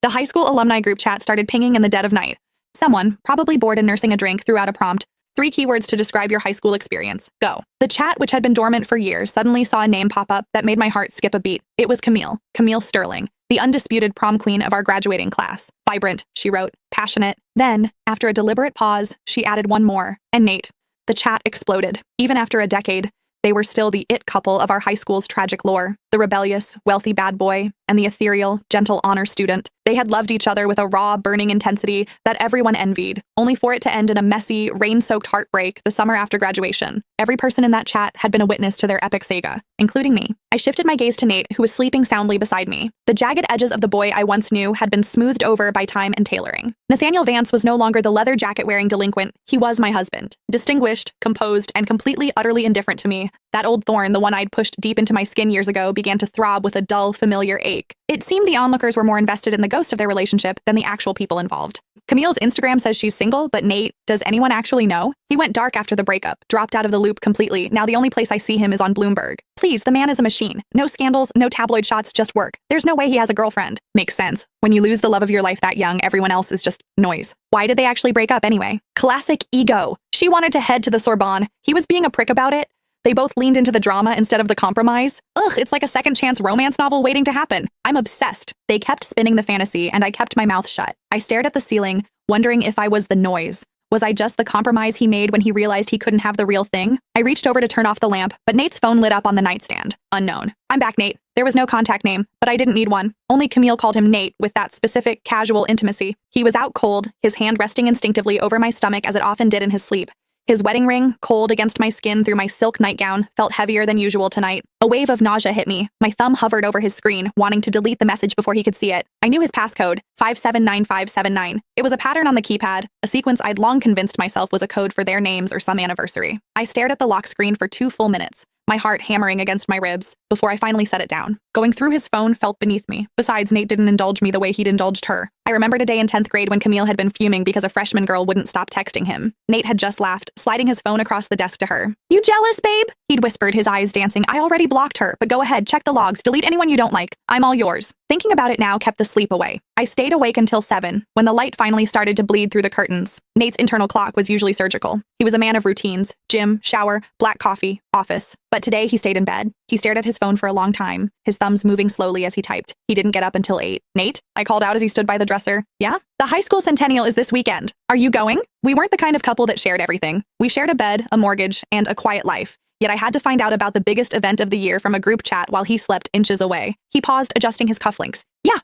The high school alumni group chat started pinging in the dead of night. Someone, probably bored and nursing a drink, threw out a prompt. 3 keywords to describe your high school experience. Go. The chat, which had been dormant for years, suddenly saw a name pop up that made my heart skip a beat. It was Camille Sterling, the undisputed prom queen of our graduating class. Vibrant, she wrote, passionate. Then, after a deliberate pause, she added one more, and Nate. The chat exploded. Even after a decade, they were still the it couple of our high school's tragic lore, the rebellious, wealthy bad boy, and the ethereal, gentle honor student. They had loved each other with a raw, burning intensity that everyone envied, only for it to end in a messy, rain-soaked heartbreak the summer after graduation. Every person in that chat had been a witness to their epic saga, including me. I shifted my gaze to Nate, who was sleeping soundly beside me. The jagged edges of the boy I once knew had been smoothed over by time and tailoring. Nathaniel Vance was no longer the leather jacket-wearing delinquent. He was my husband. Distinguished, composed, and completely, utterly indifferent to me. That old thorn, the one I'd pushed deep into my skin years ago, began to throb with a dull, familiar ache. It seemed the onlookers were more invested in the ghost of their relationship than the actual people involved. Camille's Instagram says she's single, but Nate, does anyone actually know? He went dark after the breakup, dropped out of the loop completely. Now the only place I see him is on Bloomberg. Please, the man is a machine. No scandals, no tabloid shots, just work. There's no way he has a girlfriend. Makes sense. When you lose the love of your life that young, everyone else is just noise. Why did they actually break up anyway? Classic ego. She wanted to head to the Sorbonne. He was being a prick about it. They both leaned into the drama instead of the compromise. Ugh, it's like a second chance romance novel waiting to happen. I'm obsessed. They kept spinning the fantasy, and I kept my mouth shut. I stared at the ceiling, wondering if I was the noise. Was I just the compromise he made when he realized he couldn't have the real thing? I reached over to turn off the lamp, but Nate's phone lit up on the nightstand. Unknown. I'm back, Nate. There was no contact name, but I didn't need one. Only Camille called him Nate with that specific, casual intimacy. He was out cold, his hand resting instinctively over my stomach as it often did in his sleep. His wedding ring, cold against my skin through my silk nightgown, felt heavier than usual tonight. A wave of nausea hit me. My thumb hovered over his screen, wanting to delete the message before he could see it. I knew his passcode, 579579. It was a pattern on the keypad, a sequence I'd long convinced myself was a code for their names or some anniversary. I stared at the lock screen for 2 full minutes, my heart hammering against my ribs, before I finally set it down. Going through his phone felt beneath me. Besides, Nate didn't indulge me the way he'd indulged her. I remembered a day in 10th grade when Camille had been fuming because a freshman girl wouldn't stop texting him. Nate had just laughed, sliding his phone across the desk to her. "You jealous, babe?" He'd whispered, his eyes dancing. "I already blocked her, but go ahead, check the logs, delete anyone you don't like. I'm all yours." Thinking about it now kept the sleep away. I stayed awake until 7, when the light finally started to bleed through the curtains. Nate's internal clock was usually surgical. He was a man of routines: gym, shower, black coffee, office. But today he stayed in bed. He stared at his phone for a long time, his thumbs moving slowly as he typed. He didn't get up until 8. "Nate?" I called out as he stood by the dresser. "Yeah?" "The high school centennial is this weekend. Are you going?" We weren't the kind of couple that shared everything. We shared a bed, a mortgage, and a quiet life. Yet I had to find out about the biggest event of the year from a group chat while he slept inches away. He paused, adjusting his cufflinks. "Yeah,